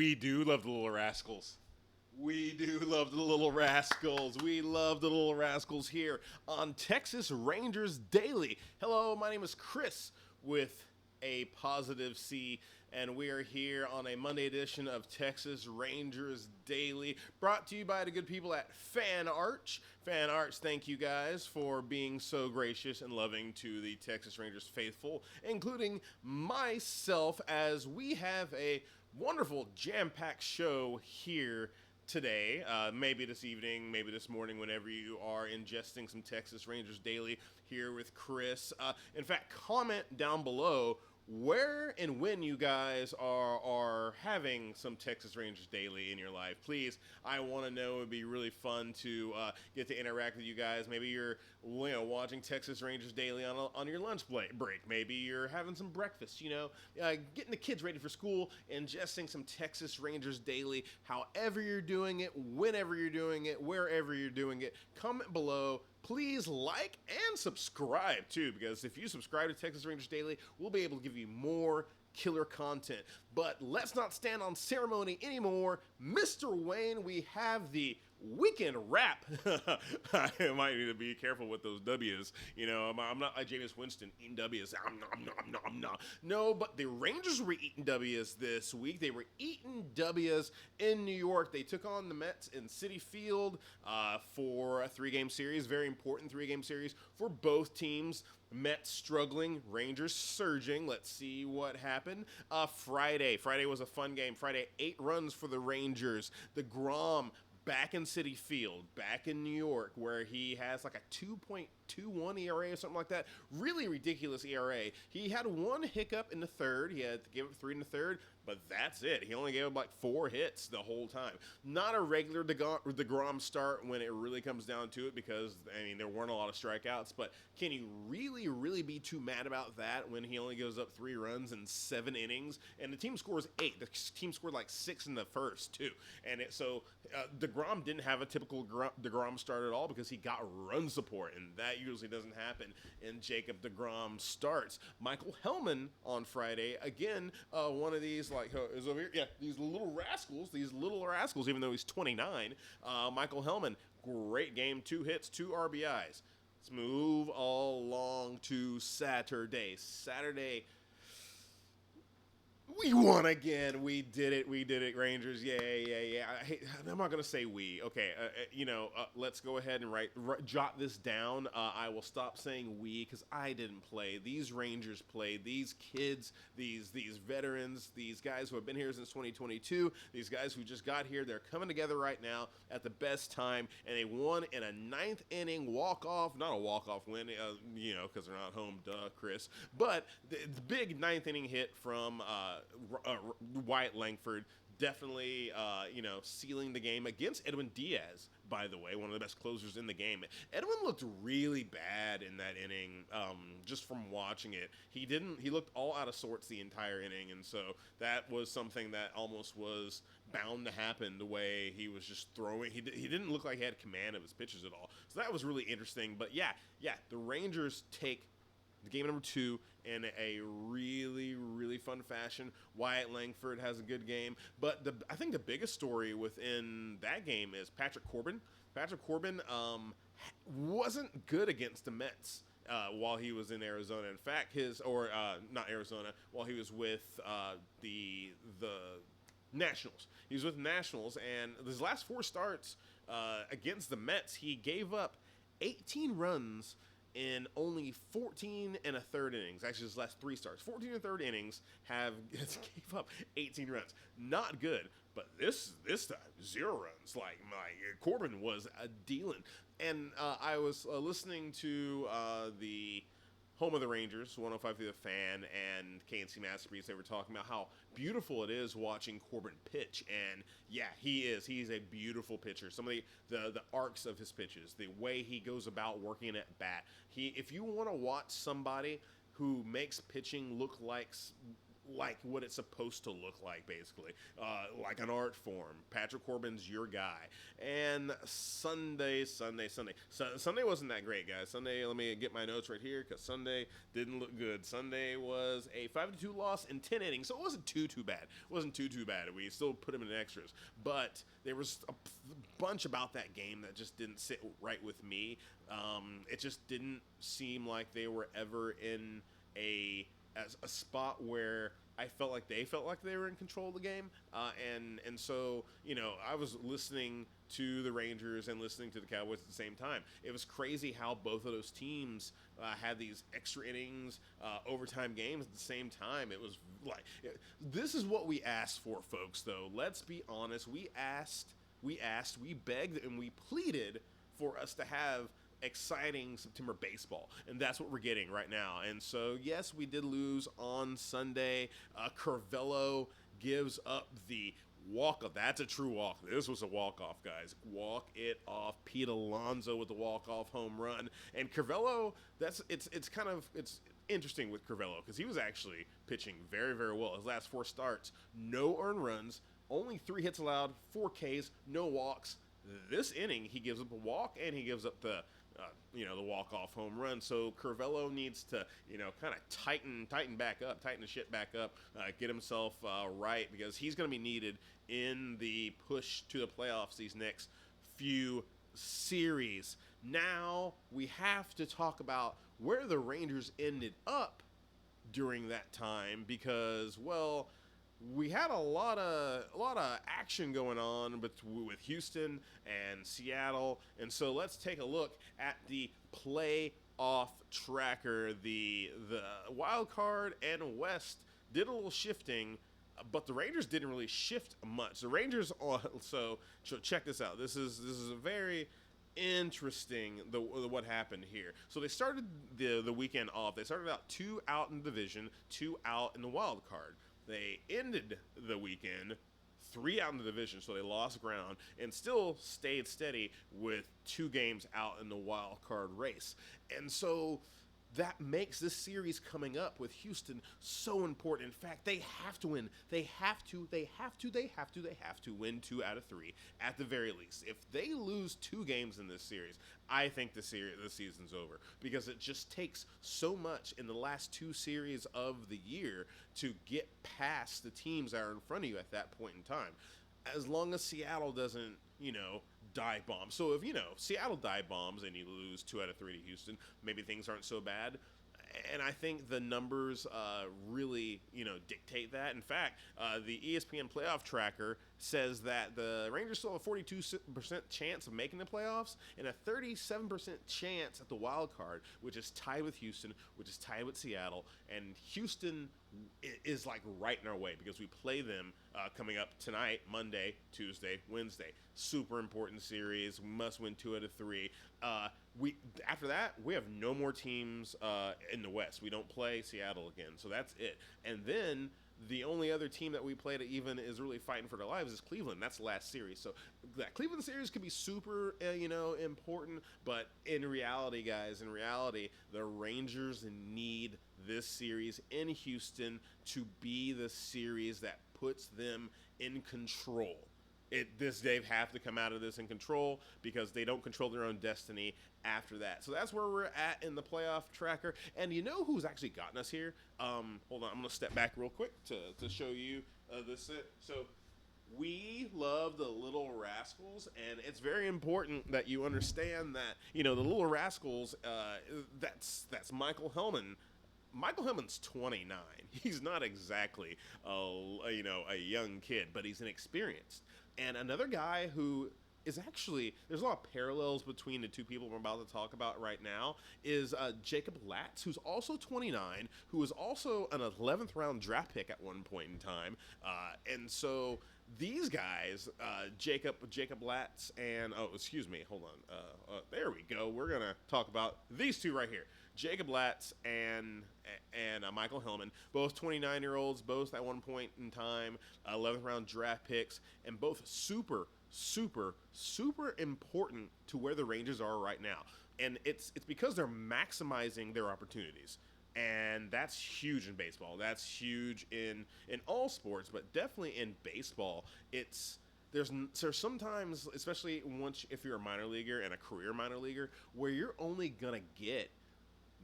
We do love the Little Rascals. We do love the Little Rascals. We love the Little Rascals here on Texas Rangers Daily. Hello, my name is Chris with a positive C, and we are here on a Monday edition of Texas Rangers Daily, brought to you by the good people at Fan Arch. Fan Arch, thank you guys for being so gracious and loving to the Texas Rangers faithful, including myself, as we have a wonderful jam-packed show here today, maybe this evening, maybe this morning, whenever you are ingesting some Texas Rangers Daily here with Chris. In fact, comment down below where and when you guys are having some Texas Rangers Daily in your life. Please, I want to know. It would be really fun to get to interact with you guys. Maybe you're watching Texas Rangers Daily on your lunch break. Maybe you're having some breakfast, getting the kids ready for school, ingesting some Texas Rangers Daily. However you're doing it, whenever you're doing it, wherever you're doing it, comment below. Please like and subscribe too, because if you subscribe to Texas Rangers Daily, we'll be able to give you more killer content. But let's not stand on ceremony anymore. Mr. Wayne, we have the weekend wrap. I might need to be careful with those W's. I'm not like Jameis Winston eating W's. I'm not. No, but the Rangers were eating W's this week. They were eating W's in New York. They took on the Mets in Citi Field for a 3-game series. Very important 3-game series for both teams. Mets struggling, Rangers surging. Let's see what happened. Friday was a fun game. Friday, 8 runs for the Rangers. The Grom back in Citi Field, back in New York, where he has like a 2.21 ERA or something like that. Really ridiculous ERA. He had one hiccup in the third. He had to give up 3 in the third, but that's it. He only gave up like 4 hits the whole time. Not a regular DeGrom start when it really comes down to it, because, there weren't a lot of strikeouts, but can you really, really be too mad about that when he only gives up 3 runs in 7 innings, and the team scores 8. The team scored like 6 in the first, too. And DeGrom didn't have a typical DeGrom start at all, because he got run support, and that usually doesn't happen in Jacob DeGrom starts. Michael Hellman on Friday, again, one of these, is over here. Yeah, these little rascals, even though he's 29. Michael Hellman, great game, 2 hits, 2 RBIs. Let's move along to Saturday. We won again. We did it, Rangers. Yeah. I'm not going to say we. Okay, let's go ahead and jot this down. I will stop saying we, because I didn't play. These Rangers played. These kids, these veterans, these guys who have been here since 2022, these guys who just got here, they're coming together right now at the best time, and they won in a 9th inning walk-off. Not a walk-off win, because they're not home, duh, Chris. But the big 9th inning hit from Wyatt Langford, definitely, sealing the game against Edwin Diaz, by the way, one of the best closers in the game. Edwin looked really bad in that inning, just from watching it. He looked all out of sorts the entire inning, and so that was something that almost was bound to happen, the way he was just throwing. He didn't look like he had command of his pitches at all. So that was really interesting. But yeah, the Rangers take the game number 2 in a really, really fun fashion. Wyatt Langford has a good game. But I think the biggest story within that game is Patrick Corbin. Patrick Corbin wasn't good against the Mets while he was in Arizona. In fact, not Arizona, while he was with the Nationals. He was with Nationals, and his last 4 starts against the Mets, he gave up 18 runs in only 14 and a third innings. Actually, his last 3 starts, 14 and a third innings, gave up 18 runs. Not good, but this time, 0 runs. Like Corbin was dealing. And I was listening to the home of the Rangers, 105 through the Fan, and KNC Masterpiece. They were talking about how beautiful it is watching Corbin pitch, and yeah, he is. He's a beautiful pitcher. Some of the arcs of his pitches, the way he goes about working at bat. If you want to watch somebody who makes pitching look like like what it's supposed to look like, basically, like an art form. Patrick Corbin's your guy. And Sunday wasn't that great, guys. Sunday, let me get my notes right here because Sunday didn't look good. Sunday was a 5-2 loss in 10 innings, so it wasn't too bad. It wasn't too bad. We still put him in extras, but there was a bunch about that game that just didn't sit right with me. It just didn't seem like they were ever in a spot where I felt like they were in control of the game, and so I was listening to the Rangers and listening to the Cowboys at the same time. It was crazy how both of those teams had these extra innings, overtime games at the same time. It was like, this is what we asked for, folks. Though let's be honest, we begged, and we pleaded for us to have exciting September baseball, and that's what we're getting right now. And so, yes, we did lose on Sunday. Curvelo gives up the walk-off. That's a true walk. This was a walk-off, guys. Walk it off. Pete Alonso with the walk-off home run. And Curvelo, it's interesting with Curvelo because he was actually pitching very, very well. His last 4 starts, no earned runs, only 3 hits allowed, 4 Ks, no walks. This inning, he gives up a walk and he gives up the walk-off home run. So Curvelo needs to, kind of tighten the shit back up, get himself right, because he's going to be needed in the push to the playoffs these next few series. Now we have to talk about where the Rangers ended up during that time, because, well, we had a lot of action going on with Houston and Seattle, and so let's take a look at the playoff tracker. The wild card and West did a little shifting, but the Rangers didn't really shift much. The Rangers, so check this out. This is a very interesting what happened here. So they started the weekend off. They started out 2 out in the division, 2 out in the wild card. They ended the weekend 3 out in the division, so they lost ground and still stayed steady with 2 games out in the wild card race. And so that makes this series coming up with Houston so important. In fact, they have to win. They have to win 2 out of 3 at the very least. If they lose 2 games in this series, I think the season's over, because it just takes so much in the last 2 series of the year to get past the teams that are in front of you at that point in time. As long as Seattle doesn't, dive bomb. So if, Seattle dive bombs and you lose 2 out of 3 to Houston, maybe things aren't so bad. And I think the numbers really, dictate that. In fact, the ESPN playoff tracker says that the Rangers still have a 42% chance of making the playoffs and a 37% chance at the wild card, which is tied with Houston, which is tied with Seattle. And Houston is like right in our way because we play them coming up tonight, Monday, Tuesday, Wednesday. Super important series. We must win 2 out of 3. After that, we have no more teams in the West. We don't play Seattle again, so that's it. And then the only other team that we play that even is really fighting for their lives is Cleveland. That's the last series. So that Cleveland series could be super, important. But in reality, guys, the Rangers need this series in Houston to be the series that puts them in control. They have to come out of this in control, because they don't control their own destiny after that. So that's where we're at in the playoff tracker. And you know who's actually gotten us here? Hold on, I'm going to step back real quick to show you this. So we love the Little Rascals, and it's very important that you understand that, the Little Rascals, that's Michael Hellman. Michael Hellman's 29. He's not exactly a young kid, but he's inexperienced. And another guy who is actually, there's a lot of parallels between the 2 people we're about to talk about right now, is Jacob Latz, who's also 29, who was also an 11th round draft pick at one point in time. And so these guys, Jacob Latz and, hold on. There we go. We're going to talk about these 2 right here. Jacob Latz and Michael Hellman, both 29-year-olds, both at one point in time 11th round draft picks, and both super important to where the Rangers are right now. And it's because they're maximizing their opportunities. And that's huge in baseball. That's huge in all sports, but definitely in baseball. It's there's sometimes, especially once if you're a minor leaguer and a career minor leaguer, where you're only gonna get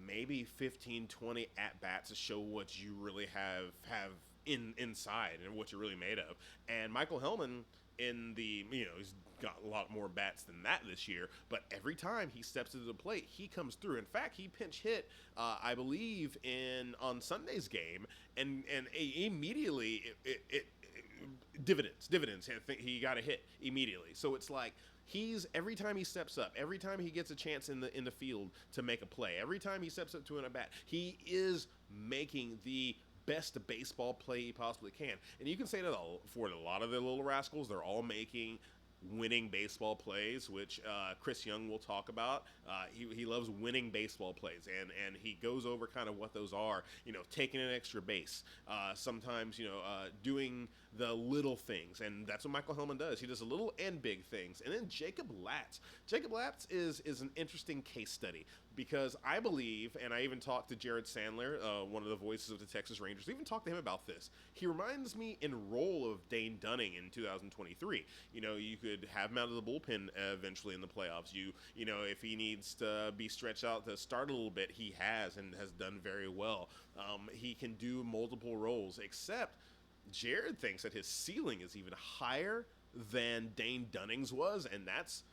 maybe 15, 20 at bats to show what you really have inside and what you're really made of. And Michael Hellman in the he's got a lot more bats than that this year, but every time he steps to the plate, he comes through. In fact, he pinch hit, I believe, in on Sunday's game, and immediately dividends. He got a hit immediately. So it's like he's every time he steps up, every time he gets a chance in the field to make a play, every time he steps up to an at bat, he is making the best baseball play he possibly can. And you can say that for a lot of the Little Rascals, they're all making winning baseball plays, which Chris Young will talk about. He loves winning baseball plays, and he goes over kind of what those are. Taking an extra base, sometimes doing the little things, and that's what Michael Hellman does. He does the little and big things. And then Jacob Latz. Jacob Latz is an interesting case study because I believe, and I even talked to Jared Sandler, one of the voices of the Texas Rangers, even talked to him about this. He reminds me in role of Dane Dunning in 2023. You could have him out of the bullpen eventually in the playoffs. If he needs to be stretched out to start a little bit, he has and has done very well. He can do multiple roles, except Jared thinks that his ceiling is even higher than Dane Dunning's was, and that's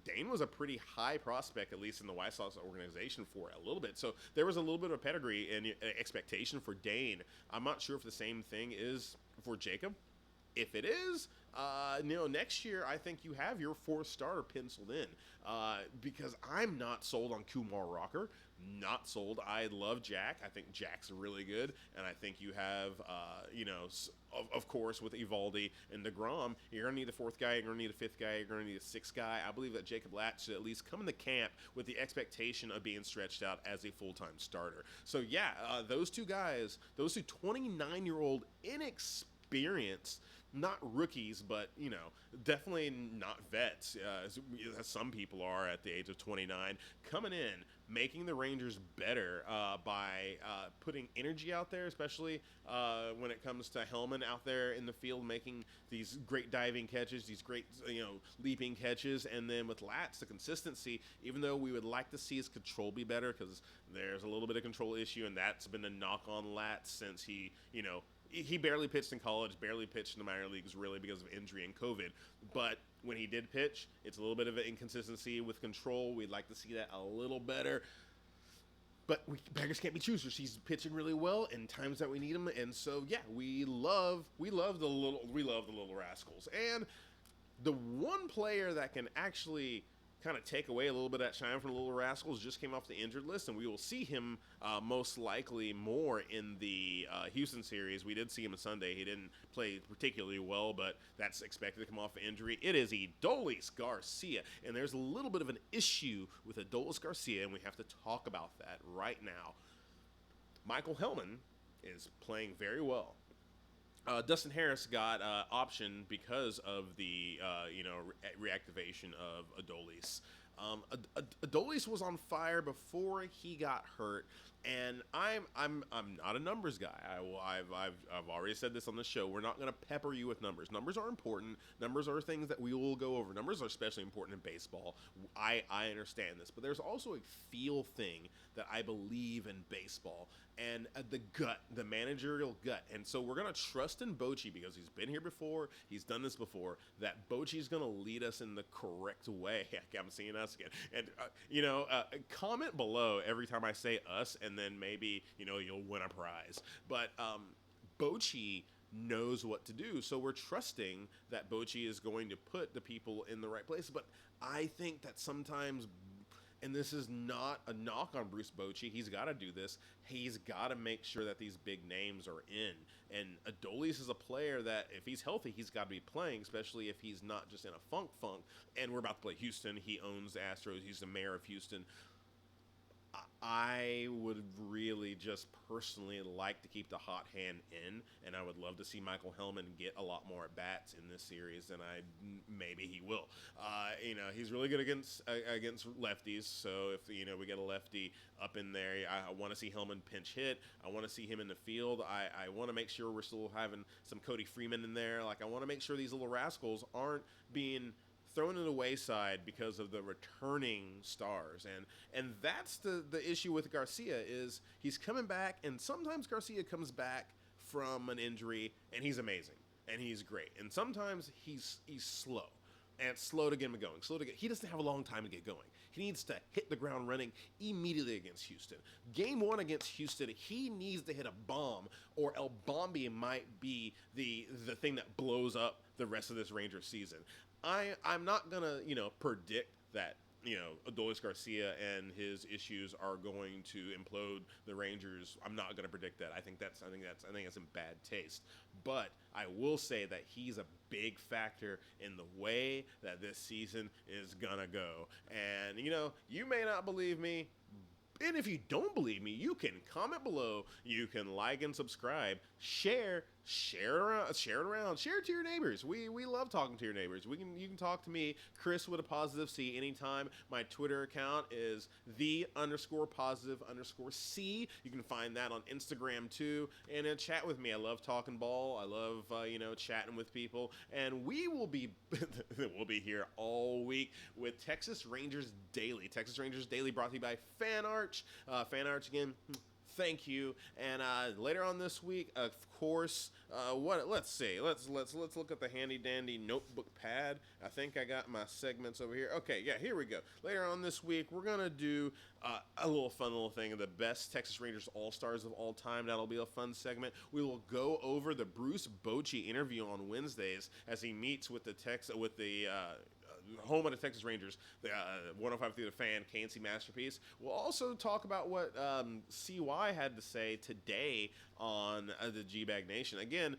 Dane was a pretty high prospect, at least in the White Sox organization, for a little bit. So there was a little bit of pedigree and expectation for Dane. I'm not sure if the same thing is for Jacob. If it is, next year I think you have your fourth starter penciled in, because I'm not sold on Kumar Rocker. Not sold. I love Jack. I think Jack's really good, and I think you have, of course, with Eovaldi and DeGrom, you're going to need the fourth guy, you're going to need a fifth guy, you're going to need a sixth guy. I believe that Jacob Latz should at least come into camp with the expectation of being stretched out as a full-time starter. So, yeah, those two guys, those two 29-year-old inexperienced, not rookies, but, definitely not vets, as some people are at the age of 29, coming in, making the Rangers better by putting energy out there, especially when it comes to Hellman out there in the field making these great diving catches, these great leaping catches, and then with Latz, the consistency, even though we would like to see his control be better because there's a little bit of control issue, and that's been a knock on Latz since he barely pitched in college, barely pitched in the minor leagues really because of injury and COVID. But when he did pitch, it's a little bit of an inconsistency with control. We'd like to see that a little better. But beggars can't be choosers. He's pitching really well in times that we need him, and so yeah, we love the little Rascals. And the one player that can actually kind of take away a little bit of that shine from the Little Rascals just came off the injured list, and we will see him most likely more in the Houston series. We did see him on Sunday. He didn't play particularly well, but that's expected to come off an injury. It is Adolis Garcia, and there's a little bit of an issue with Adolis Garcia, and we have to talk about that right now. Michael Hellman is playing very well. Dustin Harris got option because of the reactivation of Adolis. Adolis was on fire before he got hurt, and I'm not a numbers guy. I've already said this on the show. We're not going to pepper you with numbers. Numbers are important. Numbers are things that we will go over. Numbers are especially important in baseball. I understand this, but there's also a feel thing that I believe in baseball, and the gut, the managerial gut. And so we're going to trust in Bochy because he's been here before, he's done this before, that Bochy's going to lead us in the correct way. Heck, I'm seeing us again. And, comment below every time I say us, and then maybe, you'll win a prize. But Bochy knows what to do, so we're trusting that Bochy is going to put the people in the right place. But I think that sometimes, and this is not a knock on Bruce Bochy, he's got to do this. He's got to make sure that these big names are in. And Adolis is a player that, if he's healthy, he's got to be playing, especially if he's not just in a funk. And we're about to play Houston. He owns the Astros. He's the mayor of Houston. I would really just personally like to keep the hot hand in, and I would love to see Michael Hellman get a lot more at bats in this series, and maybe he will. He's really good against lefties. So if we get a lefty up in there, I want to see Hellman pinch hit. I want to see him in the field. I want to make sure we're still having some Cody Freeman in there. Like I want to make sure these little rascals aren't being thrown to the wayside because of the returning stars, and that's the issue with Garcia is he's coming back, and sometimes Garcia comes back from an injury and he's amazing and he's great, and sometimes he's slow and slow to get him going, he doesn't have a long time to get going. He needs to hit the ground running immediately against Houston. Game 1 against Houston, he needs to hit a bomb, or El Bombi might be the thing that blows up the rest of this Rangers season. I'm not gonna predict that Adolis Garcia and his issues are going to implode the Rangers. I'm not gonna predict that. I think that's in bad taste. But I will say that he's a big factor in the way that this season is gonna go. And you may not believe me. And if you don't believe me, you can comment below. You can like and subscribe. Share it around. Share it to your neighbors. We love talking to your neighbors. You can talk to me, Chris with a positive C, anytime. My Twitter account is _positive_C. You can find that on Instagram too. And chat with me. I love talking ball. I love chatting with people. And we will be we'll be here all week with Texas Rangers Daily. Texas Rangers Daily brought to you by FanArch. FanArch again. Thank you. And later on this week, of course, let's see. Let's look at the handy dandy notebook pad. I think I got my segments over here. Okay, yeah, here we go. Later on this week, we're gonna do a little fun little thing of the best Texas Rangers All-Stars of all time. That'll be a fun segment. We will go over the Bruce Bochy interview on Wednesdays as he meets with the home of the Texas Rangers, the 105 through the Fan, KNC Masterpiece. We'll also talk about what CY had to say today on the G-Bag Nation. Again,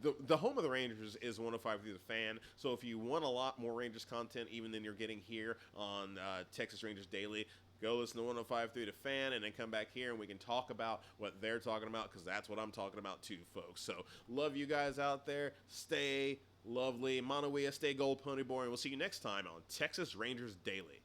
the home of the Rangers is 105 through the Fan, so if you want a lot more Rangers content even than you're getting here on Texas Rangers Daily, go listen to 105 through the Fan and then come back here and we can talk about what they're talking about, because that's what I'm talking about too, folks. So love you guys out there. Stay lovely. Manuia, stay gold, pony boy, and we'll see you next time on Texas Rangers Daily.